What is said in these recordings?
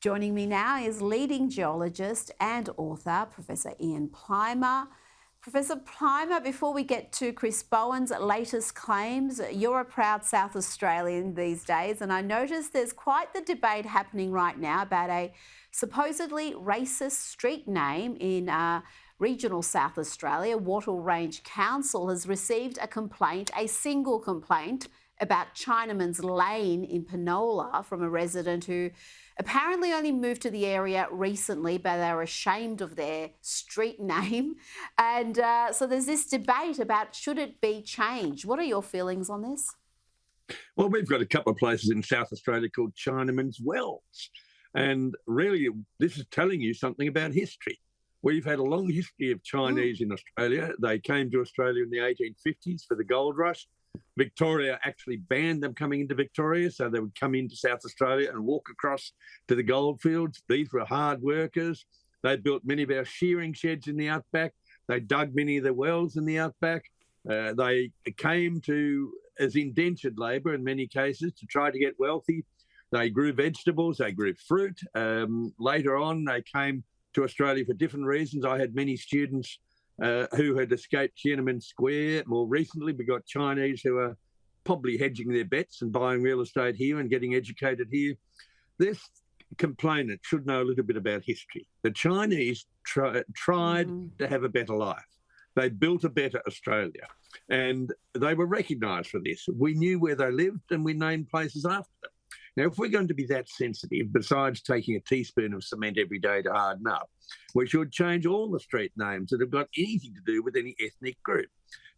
Joining me now is leading geologist and author, Professor Ian Plimer. Professor Plimer, before we get to Chris Bowen's latest claims, you're a proud South Australian these days, and I notice there's quite the debate happening right now about a supposedly racist street name in regional South Australia. Wattle Range Council has received a single complaint about Chinamans Lane in Penola from a resident who apparently only moved to the area recently, but they're ashamed of their street name. And so there's this debate about should it be changed. What are your feelings on this? Well, we've got a couple of places in South Australia called Chinamans Wells. And really, this is telling you something about history. We've had a long history of Chinese in Australia. They came to Australia in the 1850s for the gold rush. Victoria actually banned them coming into Victoria, so they would come into South Australia and walk across to the goldfields. These were hard workers. They built many of our shearing sheds in the outback. They dug many of the wells in the outback. They came to as indentured labour in many cases to try to get wealthy. They grew vegetables, they grew fruit. Later on, they came to Australia for different reasons. I had many students who had escaped Tiananmen Square. More recently, we got Chinese who are probably hedging their bets and buying real estate here and getting educated here. This complainant should know a little bit about history. The Chinese tried to have a better life. They built a better Australia, and they were recognised for this. We knew where they lived and we named places after them. Now, if we're going to be that sensitive, besides taking a teaspoon of cement every day to harden up, we should change all the street names that have got anything to do with any ethnic group.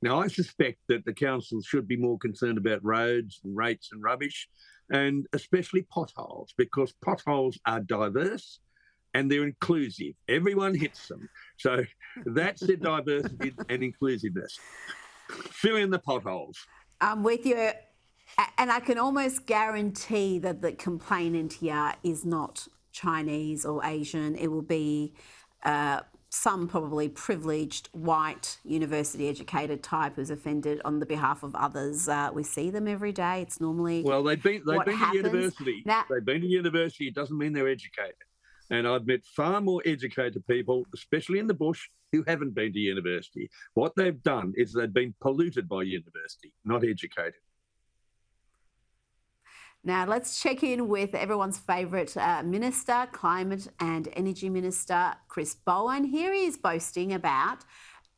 Now, I suspect that the council should be more concerned about roads and rates and rubbish, and especially potholes, because potholes are diverse and they're inclusive. Everyone hits them. So that's the diversity and inclusiveness. Fill in the potholes. I'm with you. And I can almost guarantee that the complainant here is not Chinese or Asian. It will be some probably privileged, white, university-educated type who's offended on the behalf of others. We see them every day. It's normally they've been happens. to university. Now, they've been to university. It doesn't mean they're educated. And I've met far more educated people, especially in the bush, who haven't been to university. What they've done is they've been polluted by university, not educated. Now, let's check in with everyone's favourite Minister, Climate and Energy Minister, Chris Bowen. Here he is boasting about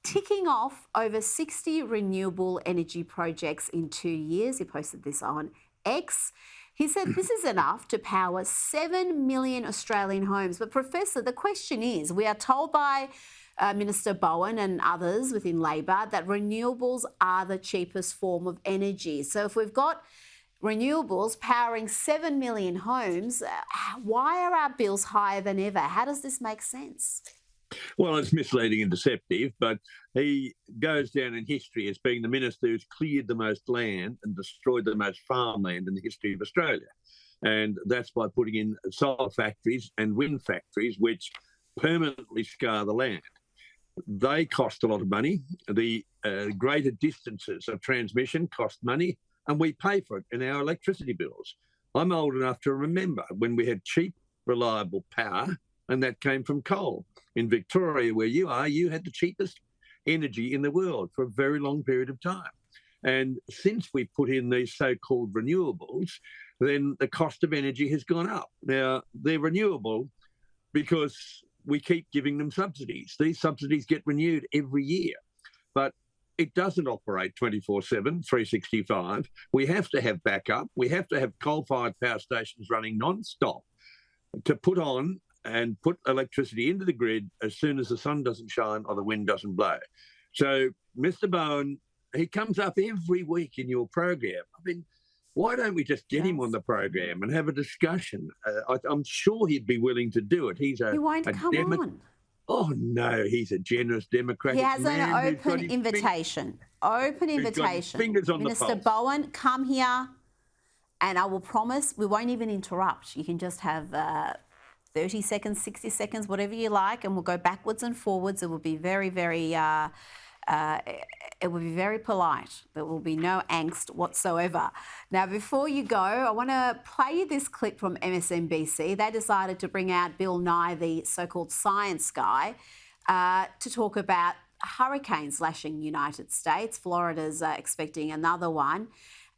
ticking off over 60 renewable energy projects in 2 years. He posted this on X. He said this is enough to power 7 million Australian homes. But, Professor, the question is, we are told by Minister Bowen and others within Labor that renewables are the cheapest form of energy. So if we've got renewables powering 7 million homes, why are our bills higher than ever? How does this make sense? Well, it's misleading and deceptive, but he goes down in history as being the minister who's cleared the most land and destroyed the most farmland in the history of Australia. And that's by putting in solar factories and wind factories, which permanently scar the land. They cost a lot of money. The greater distances of transmission cost money, and we pay for it in our electricity bills. I'm old enough to remember when we had cheap, reliable power, and that came from coal. In Victoria, where you are, you had the cheapest energy in the world for a very long period of time. And since we put in these so-called renewables, then the cost of energy has gone up. Now, they're renewable because we keep giving them subsidies. These subsidies get renewed every year. But it doesn't operate 24/7, 365. We have to have backup. We have to have coal-fired power stations running non-stop to put on and put electricity into the grid as soon as the sun doesn't shine or the wind doesn't blow. So Mr. Bowen, he comes up every week in your program. I mean, why don't we just get him on the program and have a discussion? I'm sure he'd be willing to do it. He won't come on. Oh, no, he's a generous Democratic man. He has man an open invitation. Fingers on Minister the pulse. Bowen, come here and I will promise we won't even interrupt. You can just have 30 seconds, 60 seconds, whatever you like, and we'll go backwards and forwards. It will be very, very it will be very polite. There will be no angst whatsoever. Now, before you go, I want to play you this clip from MSNBC. They decided to bring out Bill Nye, the so-called science guy, to talk about hurricanes lashing the United States. Florida's expecting another one.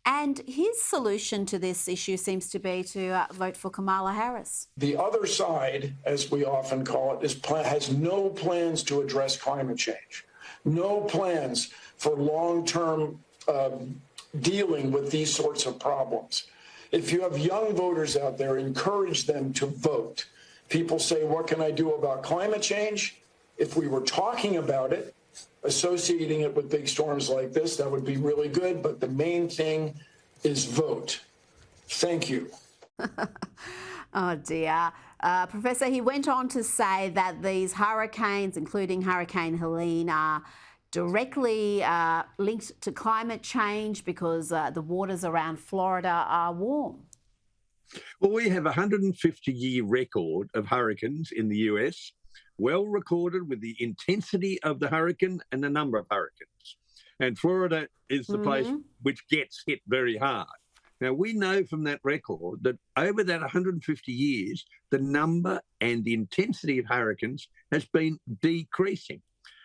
And his solution to this issue seems to be to vote for Kamala Harris. The other side, as we often call it, has no plans to address climate change, no plans for long-term dealing with these sorts of problems. If you have young voters out there, encourage them to vote. People say, what can I do about climate change? If we were talking about it, associating it with big storms like this, that would be really good. But the main thing is vote. Thank you. Oh, dear. Professor, he went on to say that these hurricanes, including Hurricane Helene, are directly linked to climate change because the waters around Florida are warm. Well, we have a 150-year record of hurricanes in the US, well recorded with the intensity of the hurricane and the number of hurricanes. And Florida is the place which gets hit very hard. Now, we know from that record that over that 150 years, the number and the intensity of hurricanes has been decreasing.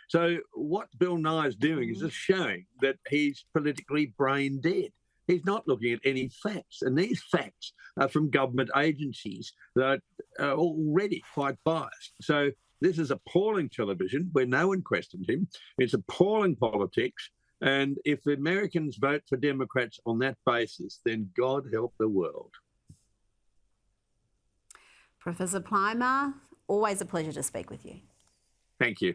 So what Bill Nye is doing is just showing that he's politically brain dead. He's not looking at any facts. And these facts are from government agencies that are already quite biased. So this is appalling television where no one questioned him. It's appalling politics. And if the Americans vote for Democrats on that basis, then God help the world. Professor Plimer, always a pleasure to speak with you. Thank you.